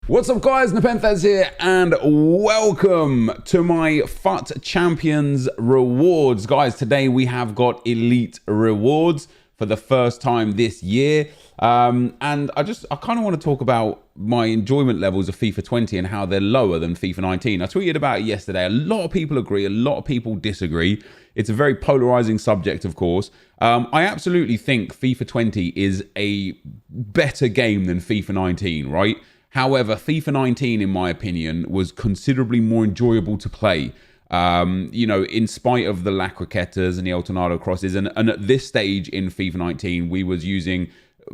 What's up guys, NepentheZ here and welcome to my FUT Champions rewards. Guys, today we have got elite rewards for the first time this year. And I kind of want to talk about my enjoyment levels of FIFA 20 and how they're lower than FIFA 19. I tweeted about it yesterday. A lot of people agree, a lot of people disagree. It's a very polarizing subject, of course. I absolutely think FIFA 20 is a better game than FIFA 19, right? However, FIFA 19, in my opinion, was considerably more enjoyable to play. You know, in spite of the La Croquetas and the El Tornado crosses. And at this stage in FIFA 19, we was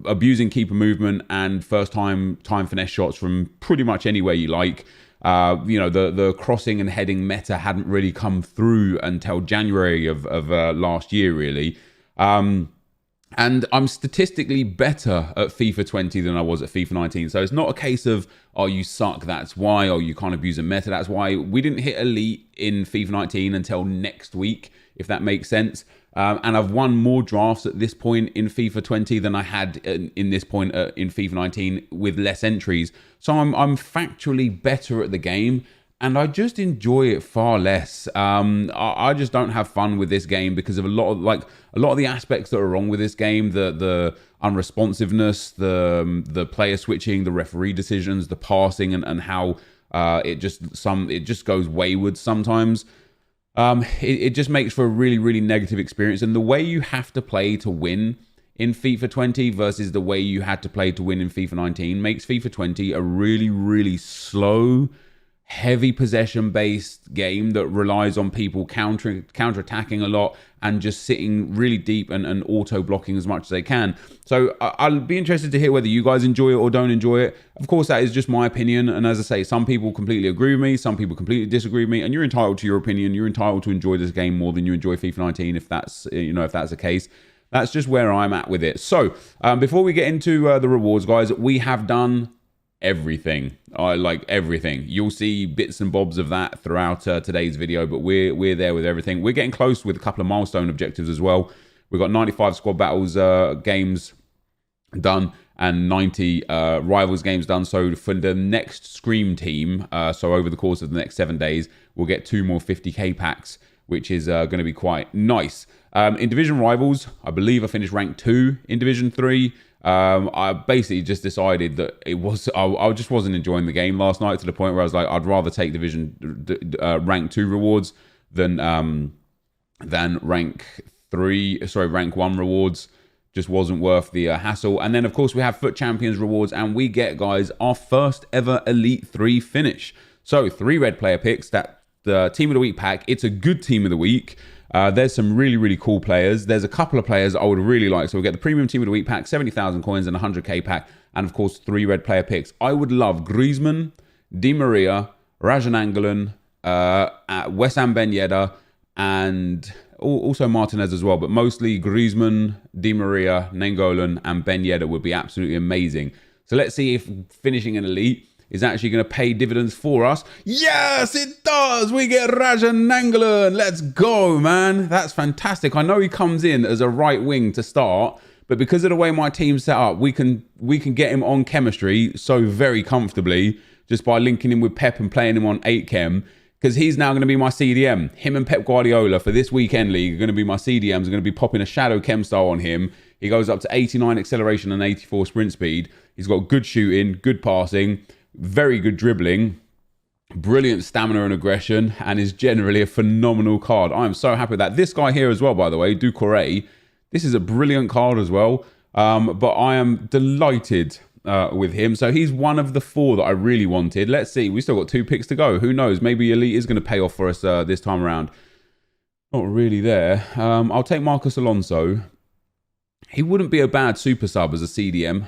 abusing keeper movement and first time finesse shots from pretty much anywhere you like. You know, the crossing and heading meta hadn't really come through until January of last year, really. And I'm statistically better at FIFA 20 than I was at FIFA 19. So it's not a case of, oh, you suck, that's why, or you can't abuse a meta, that's why. We didn't hit elite in FIFA 19 until next week, if that makes sense. And I've won more drafts at this point in FIFA 20 than I had in this point in FIFA 19 with less entries. So I'm factually better at the game. And I just enjoy it far less. I just don't have fun with this game because of a lot of the aspects that are wrong with this game. The unresponsiveness, the player switching, the referee decisions, the passing, and how it just goes wayward sometimes. It just makes for a really, really negative experience. And the way you have to play to win in FIFA 20 versus the way you had to play to win in FIFA 19 makes FIFA 20 a really, really slow, heavy possession-based game that relies on people counter-attacking a lot and just sitting really deep and auto-blocking as much as they can. So I'll be interested to hear whether you guys enjoy it or don't enjoy it. Of course, that is just my opinion. And as I say, some people completely agree with me. Some people completely disagree with me. And you're entitled to your opinion. You're entitled to enjoy this game more than you enjoy FIFA 19 if that's, if that's the case. That's just where I'm at with it. So before we get into the rewards, guys, we have done everything. I like everything. You'll see bits and bobs of that throughout today's video, but we're there with everything. We're getting close with a couple of milestone objectives as well. We've got 95 squad battles games done and 90 rivals games done. So for the next Scream team, so over the course of the next 7 days, we'll get 2 more 50k packs, which is going to be quite nice. In Division Rivals, I believe I finished rank 2 in Division 3. I basically just decided that I just wasn't enjoying the game last night to the point where I was like, I'd rather take rank 2 rewards than rank 1 rewards. Just wasn't worth the hassle. And then of course we have FUT Champions rewards, and we get, guys, our first ever Elite 3 finish. So 3 red player picks, that the Team of the Week pack. It's a good Team of the Week. There's some really, really cool players. There's a couple of players I would really like. So we'll get the Premium Team of the Week pack, 70,000 coins and 100k pack. And of course, 3 red player picks. I would love Griezmann, Di Maria, Rajan Angolan, Wissam Ben Yedder, and also Martinez as well. But mostly Griezmann, Di Maria, Nainggolan, and Ben Yedder would be absolutely amazing. So let's see if finishing an elite is actually going to pay dividends for us. Yes, it does. We get Rajan Angolan. Let's go, man. That's fantastic. I know he comes in as a right wing to start, but because of the way my team's set up, we can get him on chemistry so very comfortably just by linking him with Pep and playing him on 8 chem, because he's now going to be my CDM. Him and Pep Guardiola for this weekend league are going to be my CDMs. Are going to be popping a shadow chem style on him. He goes up to 89 acceleration and 84 sprint speed. He's got good shooting, good passing, very good dribbling, brilliant stamina and aggression, and is generally a phenomenal card. I am so happy with that. This guy here as well, by the way, Ducouré, this is a brilliant card as well. But I am delighted with him. So he's one of the 4 that I really wanted. Let's see. We still got 2 picks to go. Who knows? Maybe Elite is going to pay off for us this time around. Not really there. I'll take Marcos Alonso. He wouldn't be a bad super sub as a CDM.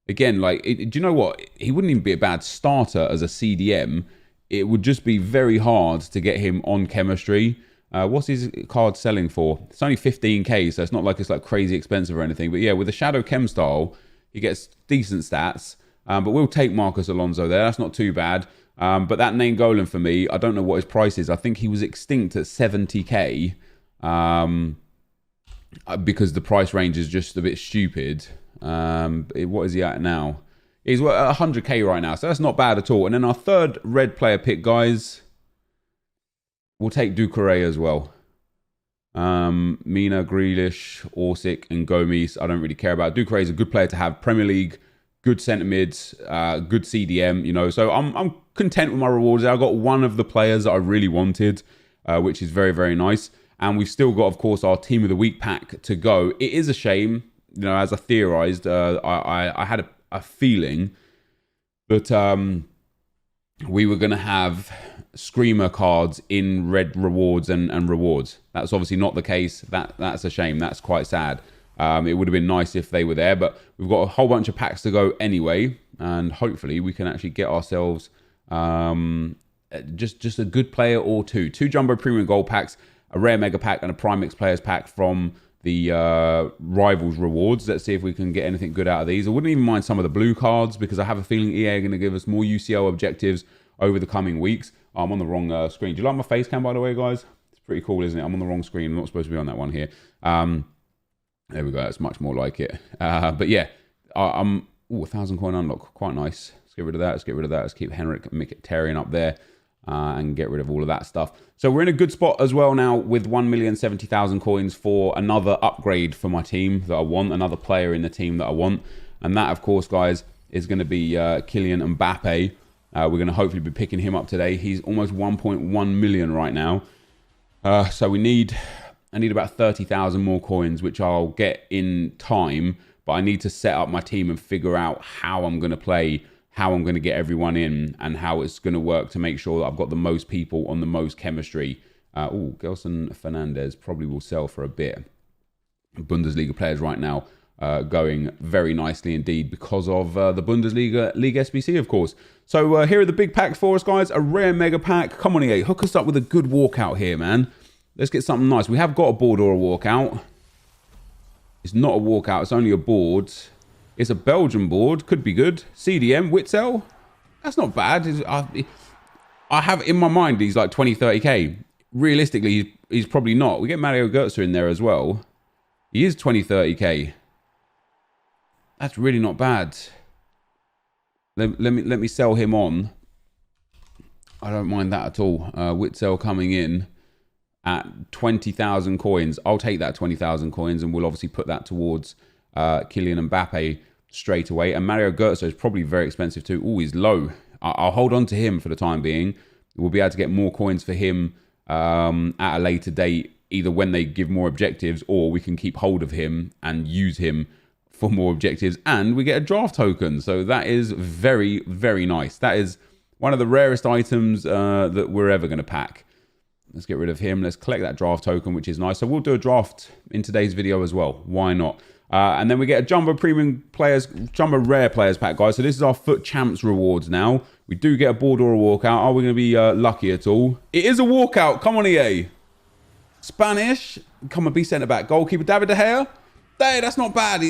Again, like, do you know what? He wouldn't even be a bad starter as a CDM. It would just be very hard to get him on chemistry. What's his card selling for? It's only 15k, so it's not like it's like crazy expensive or anything. But yeah, with the Shadow Chem style, he gets decent stats. But we'll take Marcos Alonso there. That's not too bad. But that Nainggolan for me, I don't know what his price is. I think he was extinct at 70k. Because the price range is just a bit stupid. What is he at now? He's at 100k right now, so that's not bad at all. And then our third red player pick, guys, we'll take Doucouré as well. Mina, Grealish, Orsic, and Gomes, I don't really care about. Doucouré is a good player to have. Premier League, good centre mids, good CDM, you know. So I'm content with my rewards. I got one of the players that I really wanted, which is very, very nice. And we've still got, of course, our Team of the Week pack to go. It is a shame, you know, as I theorised, I had a feeling that we were going to have Screamer cards in red rewards and rewards. That's obviously not the case. That's a shame. That's quite sad. It would have been nice if they were there, but we've got a whole bunch of packs to go anyway, and hopefully we can actually get ourselves just a good player or two. 2 Jumbo Premium Gold packs, a Rare Mega Pack, and a Prime Mix Players Pack from the Rivals rewards. Let's see if we can get anything good out of these. I wouldn't even mind some of the blue cards, because I have a feeling EA are going to give us more UCL objectives over the coming weeks. Oh, I'm on the wrong screen. Do you like my face cam, by the way, guys? It's pretty cool, isn't it? I'm on the wrong screen. I'm not supposed to be on that one here. There we go. That's much more like it. But yeah, I'm 1,000 coin unlock. Quite nice. Let's get rid of that. Let's get rid of that. Let's keep Henrik Mkhitaryan up there. And get rid of all of that stuff. So we're in a good spot as well now with 1,070,000 coins for another upgrade for my team that I want, another player in the team that I want. And that, of course, guys, is going to be Kylian Mbappe. We're going to hopefully be picking him up today. He's almost 1.1 million right now. So I need about 30,000 more coins, which I'll get in time. But I need to set up my team and figure out how I'm going to play, how I'm going to get everyone in, and how it's going to work to make sure that I've got the most people on the most chemistry. Gelson Fernandez probably will sell for a bit. Bundesliga players right now going very nicely indeed because of the Bundesliga League SBC, of course. So here are the big packs for us, guys. A Rare Mega Pack. Come on, EA. Hook us up with a good walkout here, man. Let's get something nice. We have got a board or a walkout. It's not a walkout. It's only a board. It's a Belgian board. Could be good. CDM, Witzel. That's not bad. I have in my mind he's like 20, 30k. Realistically, he's probably not. We get Mario Götze in there as well. He is 20, 30k. That's really not bad. Let me sell him on. I don't mind that at all. Witzel coming in at 20,000 coins. I'll take that 20,000 coins, and we'll obviously put that towards Kylian Mbappe straight away. And Mario Götze is probably very expensive too. Oh, he's low. I'll hold on to him for the time being. We'll be able to get more coins for him at a later date, either when they give more objectives, or we can keep hold of him and use him for more objectives, and we get a draft token. So that is very, very nice. That is one of the rarest items that we're ever going to pack. Let's get rid of him. Let's collect that draft token, which is nice. So we'll do a draft in today's video as well. Why not? And then we get a Jumbo Rare Players pack, guys. So this is our FUT Champs rewards now. We do get a board or a walkout. Are we going to be lucky at all? It is a walkout. Come on, EA. Spanish. Come on, be centre back. Goalkeeper David De Gea. Hey, that's not bad.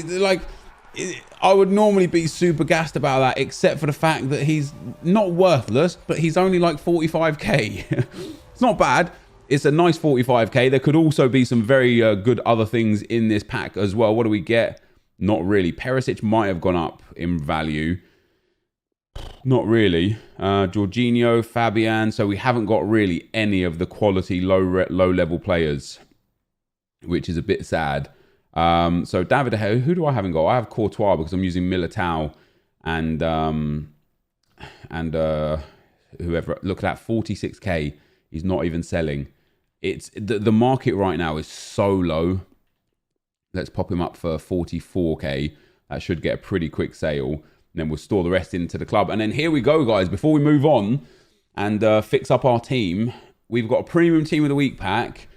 I would normally be super gassed about that, except for the fact that he's not worthless, but he's only like 45k. It's not bad. It's a nice 45k. There could also be some very good other things in this pack as well. What do we get? Not really. Perisic might have gone up in value. Not really. Jorginho, Fabian. So we haven't got really any of the quality low-level players, which is a bit sad. So David De Gea, who do I haven't got? I have Courtois because I'm using Militao and whoever. Look at that, 46k. He's not even selling. It's the market right now is so low. Let's pop him up for 44k. That should get a pretty quick sale. And then we'll store the rest into the club. And then here we go, guys. Before we move on and fix up our team, we've got a premium team of the week pack.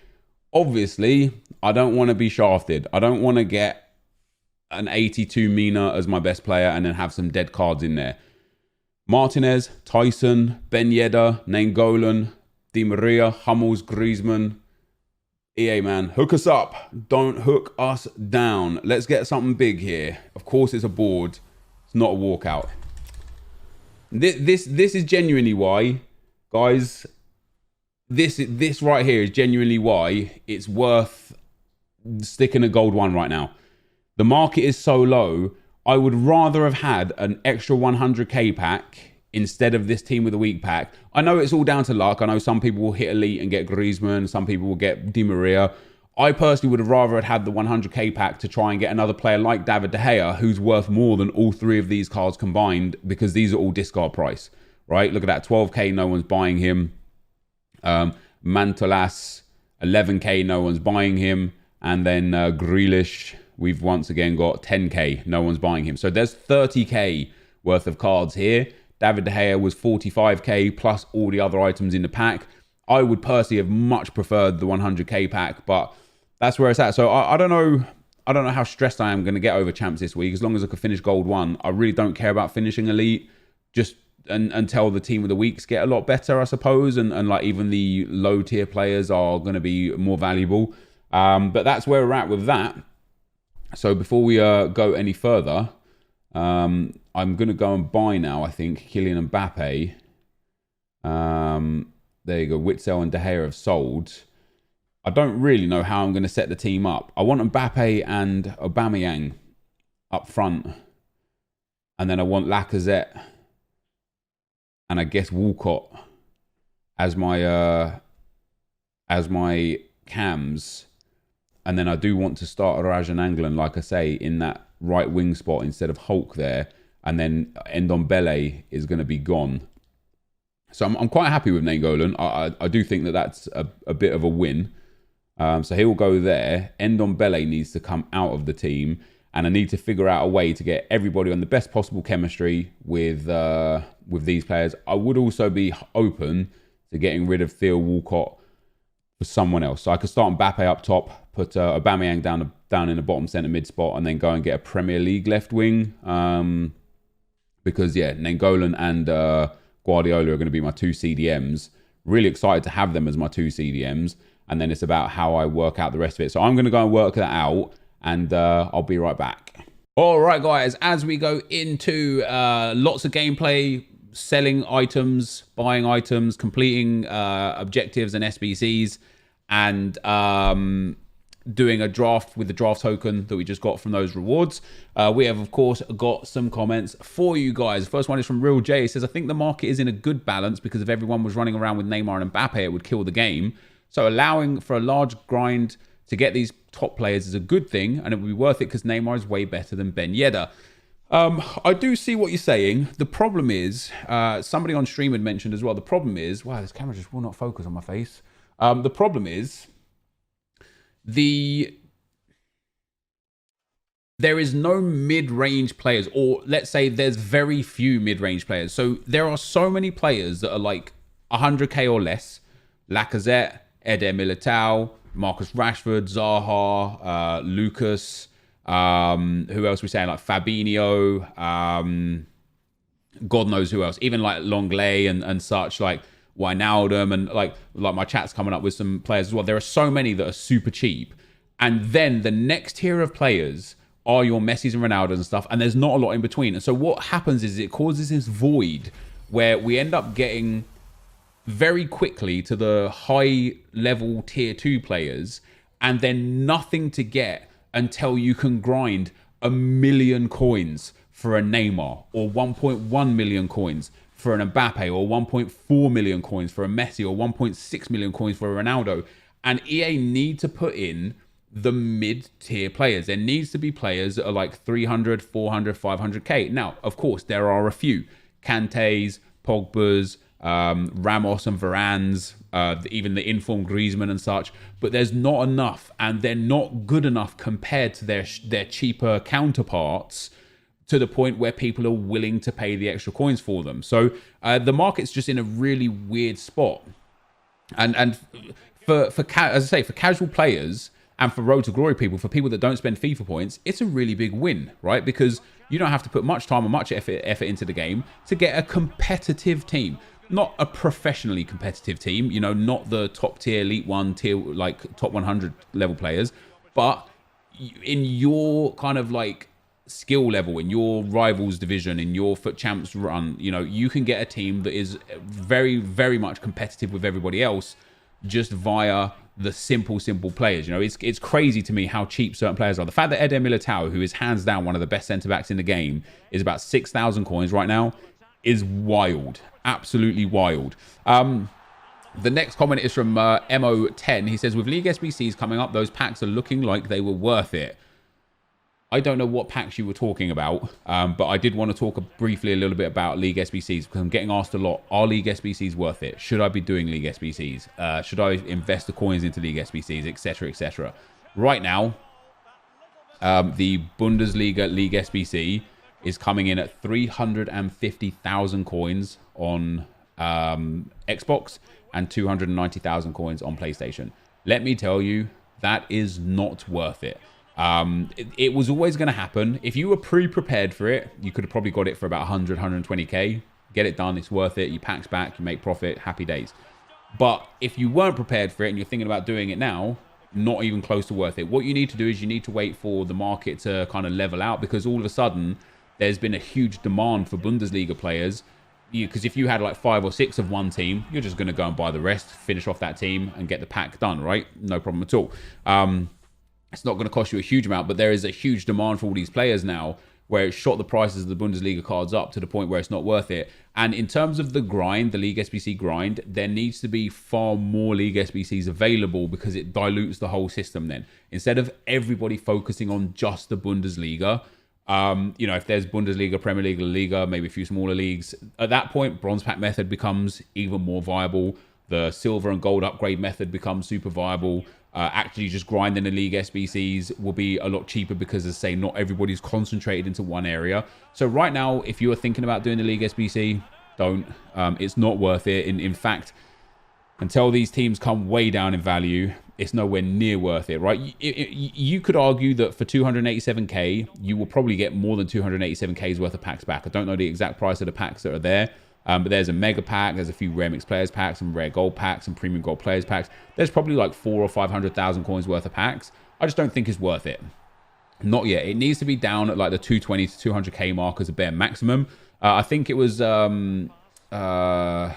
Obviously, I don't want to be shafted. I don't want to get an 82 Mina as my best player and then have some dead cards in there. Martinez, Tyson, Ben Yedder, Nainggolan, Di Maria, Hummels, Griezmann. EA, man, hook us up. Don't hook us down. Let's get something big here. Of course, it's a board. It's not a walkout. This is genuinely why, guys. This right here is genuinely why it's worth sticking a gold one right now. The market is so low. I would rather have had an extra 100k pack instead of this team of the week pack. I know it's all down to luck. I know some people will hit elite and get Griezmann. Some people will get Di Maria. I personally would have rather had the 100k pack to try and get another player like David De Gea, who's worth more than all three of these cards combined, because these are all discard price, right? Look at that, 12k, no one's buying him. Mantolas, 11k, no one's buying him. And then Grealish, we've once again got 10k, no one's buying him. So there's 30k worth of cards here. David De Gea was 45k plus all the other items in the pack. I would personally have much preferred the 100k pack, but that's where it's at. So I don't know how stressed I am going to get over champs this week. As long as I can finish gold 1, I really don't care about finishing elite. Just until the team of the weeks get a lot better, I suppose, and like even the low tier players are going to be more valuable. But that's where we're at with that. So before we go any further, I'm going to go and buy now, I think, Kylian Mbappe. There you go. Witzel and De Gea have sold. I don't really know how I'm going to set the team up. I want Mbappe and Aubameyang up front. And then I want Lacazette and I guess Walcott as my cams. And then I do want to start Rajan Anglin, like I say, in that right wing spot instead of Hulk there. And then Ndombele is going to be gone. So I'm quite happy with Nainggolan. I do think that that's a bit of a win. So he'll go there. Ndombele needs to come out of the team. And I need to figure out a way to get everybody on the best possible chemistry with these players. I would also be open to getting rid of Theo Walcott for someone else. So I could start Mbappe up top, put Aubameyang down in the bottom centre mid spot, and then go and get a Premier League left wing. Because, yeah, Nainggolan and Guardiola are going to be my 2 CDMs. Really excited to have them as my 2 CDMs. And then it's about how I work out the rest of it. So I'm going to go and work that out, and I'll be right back. All right, guys, as we go into lots of gameplay, selling items, buying items, completing objectives and SBCs, and doing a draft with the draft token that we just got from those rewards. We have, of course, got some comments for you guys. First one is from Real J. It says, I think the market is in a good balance because if everyone was running around with Neymar and Mbappe, it would kill the game. So allowing for a large grind to get these top players is a good thing, and it would be worth it because Neymar is way better than Ben Yedder. I do see what you're saying. The problem is, somebody on stream had mentioned as well, the problem is, wow, this camera just will not focus on my face. The problem is, there is no mid-range players, or let's say there's very few mid-range players. So there are so many players that are like 100k or less. Lacazette, Eder Militao, Marcus Rashford, Zaha, Lucas, who else we saying, like Fabinho, God knows who else, even like Longley and such, like Wijnaldum, and like my chat's coming up with some players as well. There are so many that are super cheap. And then the next tier of players are your Messis and Ronaldos and stuff, and there's not a lot in between. And so what happens is it causes this void where we end up getting very quickly to the high level tier 2 players, and then nothing to get until you can grind 1 million coins for a Neymar, or 1.1 million coins for an Mbappe, or 1.4 million coins for a Messi, or 1.6 million coins for a Ronaldo. And EA need to put in the mid-tier players. There needs to be players that are like 300, 400, 500k. Now, of course, there are a few. Kantés, Pogba's, Ramos and Varane's, even the informed Griezmann and such, but there's not enough, and they're not good enough compared to their cheaper counterparts, to the point where people are willing to pay the extra coins for them. So the market's just in a really weird spot, and for as I say, for casual players and for Road to Glory people, for people that don't spend FIFA points, it's a really big win, right? Because you don't have to put much time or much effort into the game to get a competitive team. Not a professionally competitive team, you know, not the top tier, elite 1 tier, like top 100 level players, but in your kind of like skill level, in your rivals division, in your FUT Champs run, you know, you can get a team that is very, very much competitive with everybody else just via the simple players. You know, it's crazy to me how cheap certain players are. The fact that Eder Militao, who is hands down one of the best centre-backs in the game, is about 6,000 coins right now is wild. Absolutely wild. The next comment is from MO10. He says, with League SBCs coming up, those packs are looking like they were worth it. I don't know what packs you were talking about, but I did want to talk briefly a little bit about League SBCs because I'm getting asked a lot, are League SBCs worth it? Should I be doing League SBCs? Should I invest the coins into League SBCs, etc., etc.? Right now, the Bundesliga League SBC is coming in at 350,000 coins on Xbox and 290,000 coins on PlayStation. Let me tell you, that is not worth it. It was always going to happen. If you were pre-prepared for it, you could have probably got it for about 100, 120k. Get it done. It's worth it. You packs back, you make profit. Happy days. But if you weren't prepared for it and you're thinking about doing it now, not even close to worth it. What you need to do is you need to wait for the market to kind of level out, because all of a sudden there's been a huge demand for Bundesliga players. Because if you had like 5 or 6 of one team, you're just going to go and buy the rest, finish off that team and get the pack done, right? No problem at all. It's not going to cost you a huge amount, but there is a huge demand for all these players now, where it shot the prices of the Bundesliga cards up to the point where it's not worth it. And in terms of the grind, the League SBC grind, there needs to be far more League SBCs available, because it dilutes the whole system then. Instead of everybody focusing on just the Bundesliga, you know, if there's Bundesliga, Premier League, La Liga, maybe a few smaller leagues, at that point, bronze pack method becomes even more viable. The silver and gold upgrade method becomes super viable. Actually just grinding the League SBCs will be a lot cheaper, because, as I say, not everybody's concentrated into one area. So right now, if you are thinking about doing the League SBC, don't. It's not worth it. In fact, until these teams come way down in value, it's nowhere near worth it, right? You could argue that for 287k, you will probably get more than 287k's worth of packs back. I don't know the exact price of the packs that are there. But there's a mega pack, there's a few rare mixed players packs, some rare gold packs, some premium gold players packs. There's probably like 400,000 or 500,000 coins worth of packs. I just don't think it's worth it. Not yet. It needs to be down at like the 220 to 200k mark as a bare maximum. I think it was I can't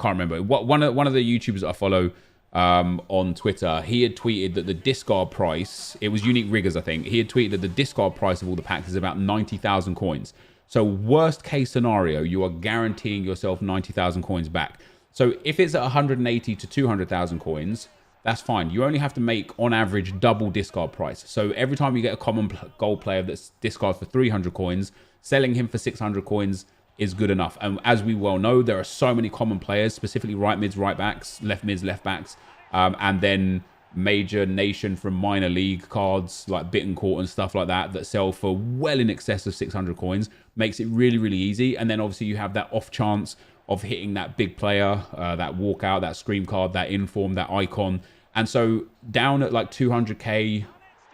remember. One of the YouTubers that I follow on Twitter, he had tweeted that the discard price, it was Unique Riggers, I think. He had tweeted that the discard price of all the packs is about 90,000 coins. So worst case scenario, you are guaranteeing yourself 90,000 coins back. So if it's at 180 to 200,000 coins, that's fine. You only have to make, on average, double discard price. So every time you get a common gold player that's discard for 300 coins, selling him for 600 coins is good enough. And as we well know, there are so many common players, specifically right mids, right backs, left mids, left backs, and then major nation from minor league cards like Bittencourt and stuff like that, that sell for well in excess of 600 coins. Makes it really, really easy. And then obviously you have that off chance of hitting that big player, that walkout, that scream card, that inform, that icon. And so down at like 200k,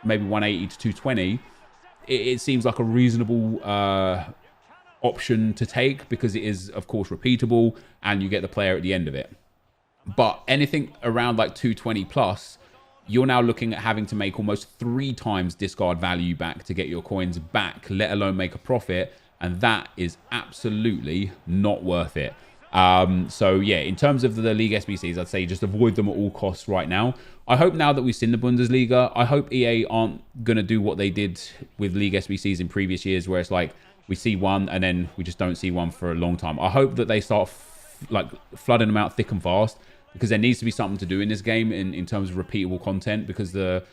maybe 180 to 220, it seems like a reasonable option to take, because it is of course repeatable and you get the player at the end of it. But anything around like 220 plus, you're now looking at having to make almost 3 times discard value back to get your coins back, let alone make a profit. And that is absolutely not worth it. So yeah, in terms of the League SBCs, I'd say just avoid them at all costs right now. I hope now that we've seen the Bundesliga, I hope EA aren't going to do what they did with League SBCs in previous years, where it's like we see one and then we just don't see one for a long time. I hope that they start like flooding them out thick and fast, because there needs to be something to do in this game in terms of repeatable content, because the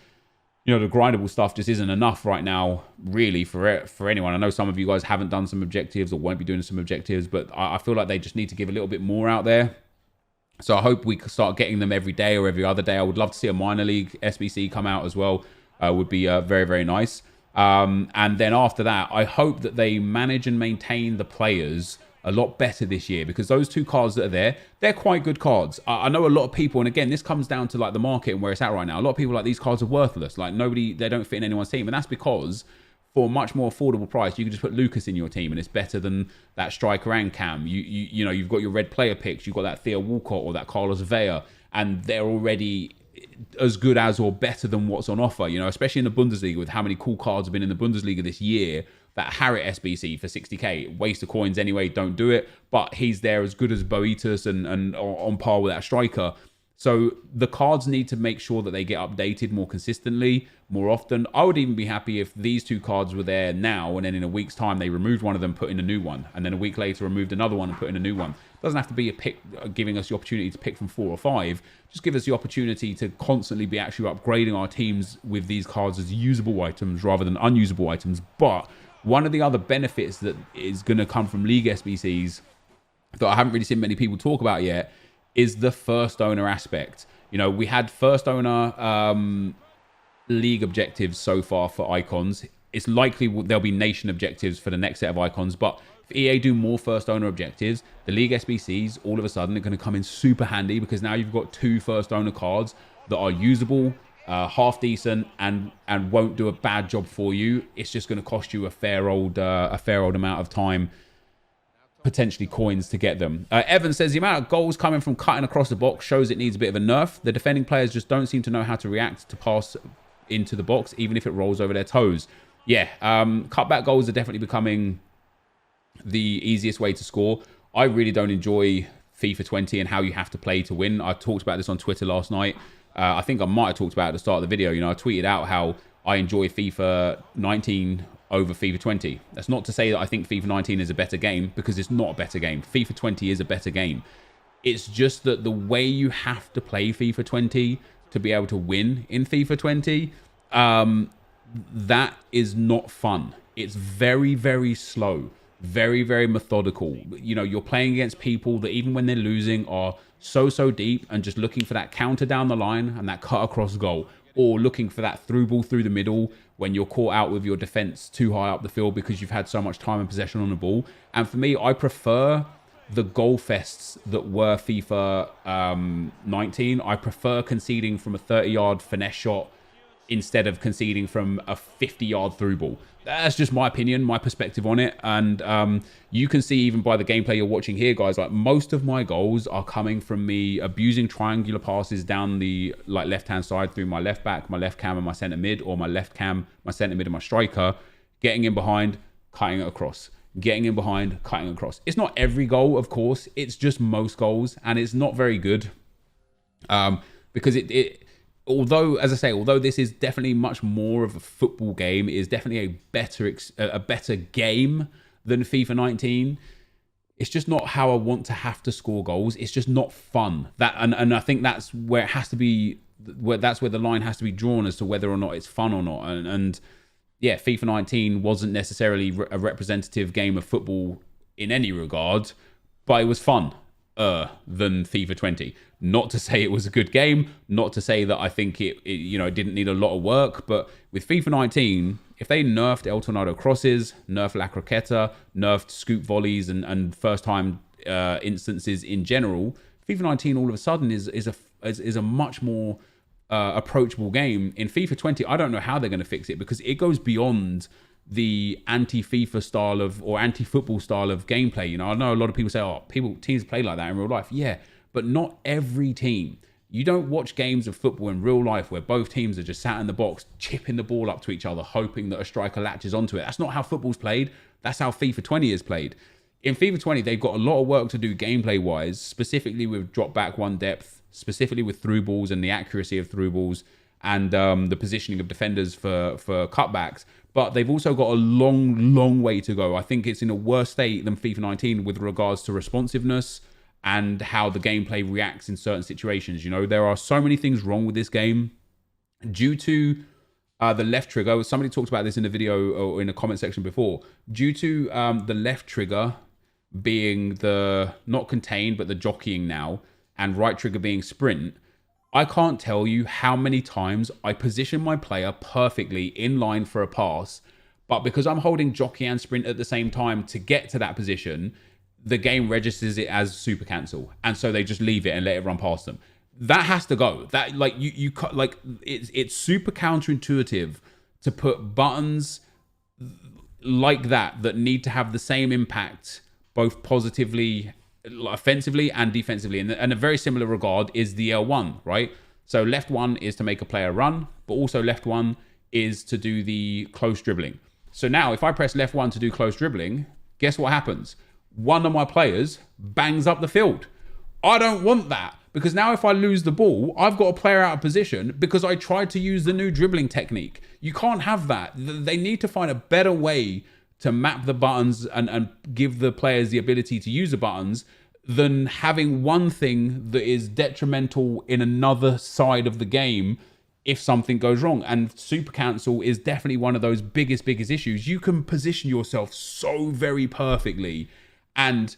grindable stuff just isn't enough right now, really, for anyone. I know some of you guys haven't done some objectives or won't be doing some objectives, but I feel like they just need to give a little bit more out there. So I hope we can start getting them every day or every other day. I would love to see a minor league SBC come out as well. Would be very, very nice. And then after that, I hope that they manage and maintain the players a lot better this year, because those 2 cards that are there, they're quite good cards. I know a lot of people, and again, this comes down to like the market and where it's at right now. A lot of people like these cards are worthless. Like they don't fit in anyone's team. And that's because for a much more affordable price, you can just put Lucas in your team and it's better than that striker and Cam. You know, you've got your red player picks. You've got that Theo Walcott or that Carlos Vela, and they're already as good as or better than what's on offer, you know, especially in the Bundesliga, with how many cool cards have been in the Bundesliga this year. That Harrit SBC for 60k, waste of coins anyway, don't do it. But he's there as good as Boetus and on par with that striker. So the cards need to make sure that they get updated more consistently, more often. I would even be happy if these 2 cards were there now, and then in a week's time they removed one of them, put in a new one, and then a week later removed another one and put in a new one. It doesn't have to be a pick, giving us the opportunity to pick from 4 or 5. Just give us the opportunity to constantly be actually upgrading our teams with these cards as usable items rather than unusable items. But one of the other benefits that is going to come from League SBCs that I haven't really seen many people talk about yet is the first owner aspect. You know, we had first owner league objectives so far for icons. It's likely there'll be nation objectives for the next set of icons, but if EA do more first owner objectives, the League SBCs all of a sudden are going to come in super handy, because now you've got 2 first owner cards that are usable, half decent, and won't do a bad job for you. It's just going to cost you a fair old amount of time, potentially coins, to get them. Evan says the amount of goals coming from cutting across the box shows it needs a bit of a nerf. The defending players just don't seem to know how to react to pass into the box, even if it rolls over their toes. Yeah, cutback goals are definitely becoming the easiest way to score. I really don't enjoy FIFA 20 and how you have to play to win. I talked about this on Twitter last night. I think I might have talked about it at the start of the video. You know, I tweeted out how I enjoy FIFA 19 over FIFA 20. That's not to say that I think FIFA 19 is a better game, because it's not a better game. FIFA 20 is a better game. It's just that the way you have to play FIFA 20 to be able to win in FIFA 20, that is not fun. It's very, very slow, very, very methodical. You know, you're playing against people that even when they're losing are so deep and just looking for that counter down the line and that cut across goal, or looking for that through ball through the middle when you're caught out with your defense too high up the field because you've had so much time and possession on the ball. And for me, I prefer the goal fests that were FIFA 19. I prefer conceding from a 30-yard finesse shot instead of conceding from a 50-yard through ball. That's just my opinion, my perspective on it. And you can see even by the gameplay you're watching here, guys, like most of my goals are coming from me abusing triangular passes down the left-hand side through my left back, my left cam and my centre mid, or my left cam, my centre mid and my striker, getting in behind, cutting it across. Getting in behind, cutting across. It's not every goal, of course. It's just most goals, and it's not very good. Because although, as I say, although this is definitely much more of a football game, it is definitely a better game than FIFA 19. It's just not how I want to have to score goals. It's just not fun. And I think that's where it has to be. That's where the line has to be drawn as to whether or not it's fun or not. And yeah, FIFA 19 wasn't necessarily a representative game of football in any regard, but it was fun than FIFA 20. Not to say it was a good game, not to say that I think it didn't need a lot of work, but with FIFA 19, if they nerfed El Tornado crosses, nerfed La Croqueta, nerfed scoop volleys and first time instances in general, FIFA 19 all of a sudden is a much more approachable game. In FIFA 20, I don't know how they're going to fix it, because it goes beyond the anti-FIFA style of, or anti-football style of gameplay. You know, I know a lot of people say, oh, teams play like that in real life. Yeah, but not every team. You don't watch games of football in real life where both teams are just sat in the box, chipping the ball up to each other, hoping that a striker latches onto it. That's not how football's played. That's how FIFA 20 is played. In FIFA 20, they've got a lot of work to do gameplay-wise, specifically with drop back one depth, specifically with through balls and the accuracy of through balls, and the positioning of defenders for cutbacks. But they've also got a long way to go. I think it's in a worse state than FIFA 19 with regards to responsiveness and how the gameplay reacts in certain situations. You know, there are so many things wrong with this game due to the left trigger. Somebody talked about this in a video or in a comment section before. Due to the left trigger being the not contained but the jockeying now, and right trigger being sprint, I can't tell you how many times I position my player perfectly in line for a pass, but because I'm holding jockey and sprint at the same time to get to that position, the game registers it as super cancel, and so they just leave it and let it run past them. That has to go. That it's super counterintuitive to put buttons like that need to have the same impact both positively, offensively and defensively. And a very similar regard is the L1, right? So left one is to make a player run, but also left one is to do the close dribbling. So now if I press left one to do close dribbling, guess what happens? One of my players bangs up the field. I don't want that. because now if I lose the ball, I've got a player out of position because I tried to use the new dribbling technique. You can't have that. They need to find a better way to map the buttons and give the players the ability to use the buttons than having one thing that is detrimental in another side of the game if something goes wrong. And super cancel is definitely one of those biggest issues. You can position yourself so very perfectly and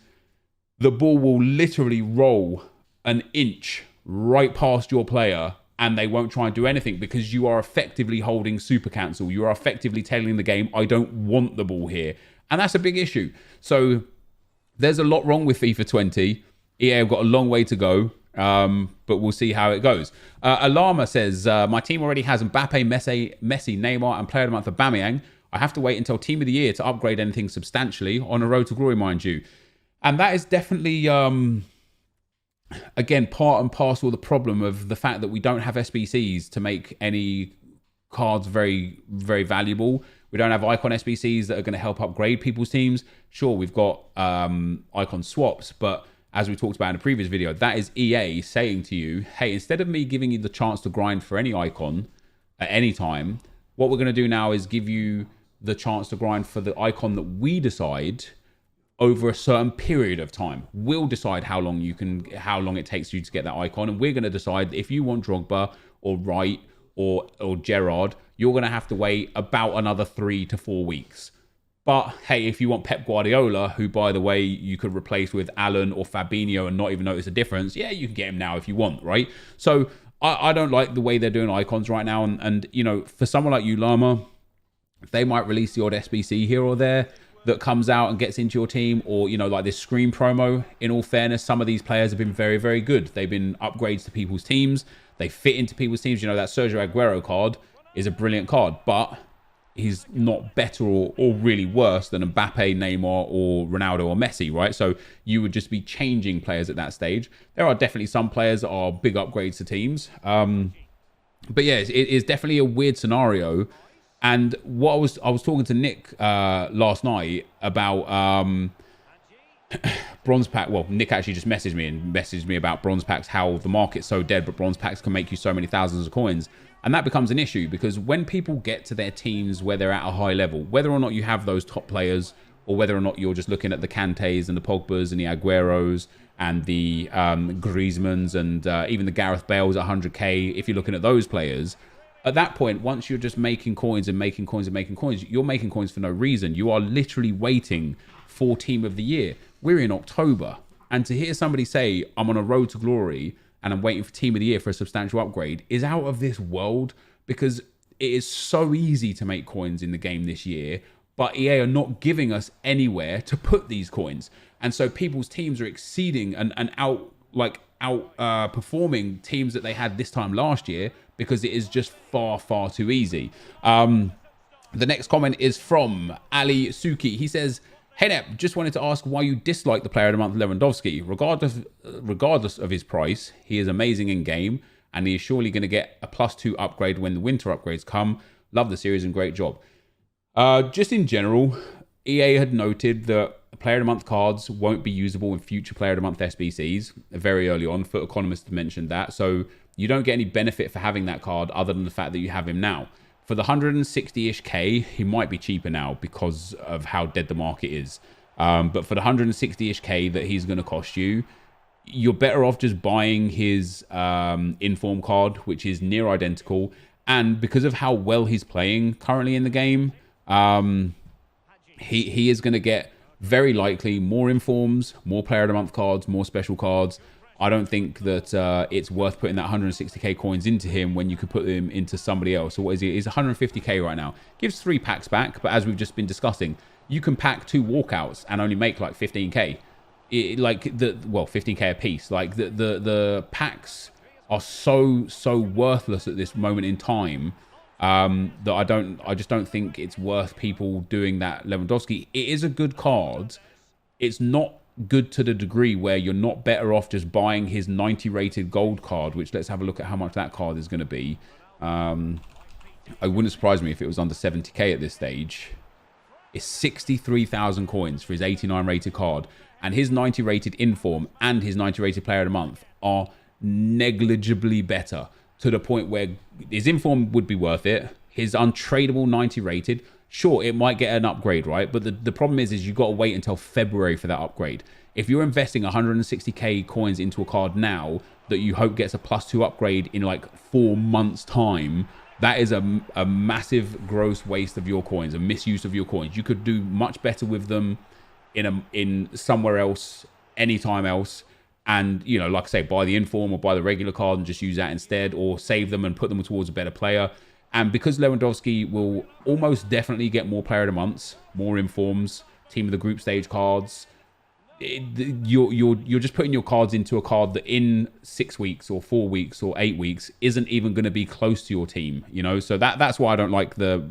the ball will literally roll an inch right past your player and they won't try and do anything because you are effectively holding super cancel. You are effectively telling the game, I don't want the ball here. And that's a big issue. So there's a lot wrong with FIFA 20. EA have got a long way to go, but we'll see how it goes. Alama says, my team already has Mbappe, Messi, Neymar, and Player of the Month Aubameyang. I have to wait until Team of the Year to upgrade anything substantially on a road to glory, mind you. And that is definitely, again, part and parcel of the problem of the fact that we don't have SBCs to make any cards very, very valuable. We don't have icon SBCs that are going to help upgrade people's teams. Sure, we've got icon swaps, but as we talked about in a previous video, that is EA saying to you, hey, instead of me giving you the chance to grind for any icon at any time, what we're going to do now is give you the chance to grind for the icon that we decide over a certain period of time. We'll decide how long it takes you to get that icon, and we're going to decide if you want Drogba or Wright or Gerrard, you're going to have to wait about another 3 to 4 weeks. But hey, if you want Pep Guardiola, who by the way you could replace with Alan or Fabinho and not even notice a difference, yeah, you can get him now if you want, right? So I don't like the way they're doing icons right now, and you know, for someone like you, Lama, they might release the odd SBC here or there that comes out and gets into your team, or, you know, like this screen promo. In all fairness, some of these players have been very, very good. They've been upgrades to people's teams. They fit into people's teams. You know, that Sergio Aguero card is a brilliant card, but he's not better or really worse than Mbappe, Neymar, or Ronaldo or Messi, right? So you would just be changing players at that stage. There are definitely some players that are big upgrades to teams. But yeah, it is definitely a weird scenario. And what I was talking to Nick last night about bronze pack. Well, Nick actually just messaged me about bronze packs, how the market's so dead, but bronze packs can make you so many thousands of coins. And that becomes an issue because when people get to their teams where they're at a high level, whether or not you have those top players or whether or not you're just looking at the Kantés and the Pogbas and the Agueros and the Griezmanns and even the Gareth Bales at 100k, if you're looking at those players, at that point, once you're just making coins and making coins and making coins, you're making coins for no reason. You are literally waiting for Team of the Year. We're in October. And to hear somebody say, I'm on a road to glory and I'm waiting for Team of the Year for a substantial upgrade is out of this world, because it is so easy to make coins in the game this year, but EA are not giving us anywhere to put these coins. And so people's teams are exceeding and outperforming teams that they had this time last year, because it is just far too easy. The next comment is from Ali Suki. He says, hey Nep, just wanted to ask why you dislike the Player of the Month Lewandowski. Regardless of his price, he is amazing in game, and he is surely going to get a +2 upgrade when the winter upgrades come. Love the series and great job. Just in general, EA had noted that Player of the Month cards won't be usable in future Player of the Month SBCs very early on. FUT Economist mentioned that. So you don't get any benefit for having that card other than the fact that you have him now. For the 160-ish K, he might be cheaper now because of how dead the market is. But for the 160-ish K that he's going to cost you, you're better off just buying his Inform card, which is near identical. And because of how well he's playing currently in the game, he is going to get very likely more Informs, more Player of the Month cards, more special cards. I don't think that it's worth putting that 160k coins into him when you could put them into somebody else. So what is he? He's 150k right now. Gives 3 packs back, but as we've just been discussing, you can pack 2 walkouts and only make like 15k. 15k a piece. Like the packs are so worthless at this moment in time that I just don't think it's worth people doing that. Lewandowski, it is a good card. It's not good to the degree where you're not better off just buying his 90 rated gold card, which let's have a look at how much that card is going to be. It wouldn't surprise me if it was under 70k at this stage. It's 63,000 coins for his 89 rated card, and his 90 rated Inform and his 90 rated Player of the Month are negligibly better, to the point where his inform would be worth it. His untradeable 90 rated, sure, it might get an upgrade, right? But the problem is you've got to wait until February for that upgrade. If you're investing 160k coins into a card now that you hope gets a +2 upgrade in like 4 months time, that is a massive gross waste of your coins, a misuse of your coins. You could do much better with them in somewhere else, anytime else. And, you know, like I say, buy the inform or buy the regular card and just use that instead, or save them and put them towards a better player. And because Lewandowski will almost definitely get more player of the months, more informs, team of the group stage cards, you're just putting your cards into a card that in 6 weeks or 4 weeks or 8 weeks isn't even going to be close to your team, you know. So that's why I don't like the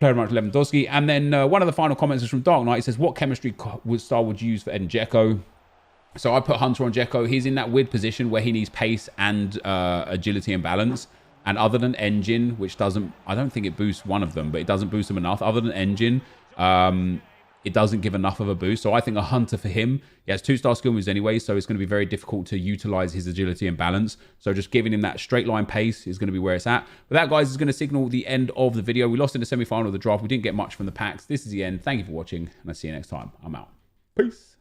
player of the month Lewandowski. And then one of the final comments is from Dark Knight. He says, what chemistry style would you use for Edin Dzeko? So I put Hunter on Dzeko. He's in that weird position where he needs pace and agility and balance. And other than Engine, which doesn't, I don't think it boosts one of them, but it doesn't boost them enough. Other than Engine, it doesn't give enough of a boost. So I think a Hunter for him, he has 2-star skill moves anyway, so it's going to be very difficult to utilize his agility and balance. So just giving him that straight line pace is going to be where it's at. But that, guys, is going to signal the end of the video. We lost in the semi-final of the draft. We didn't get much from the packs. This is the end. Thank you for watching, and I'll see you next time. I'm out. Peace.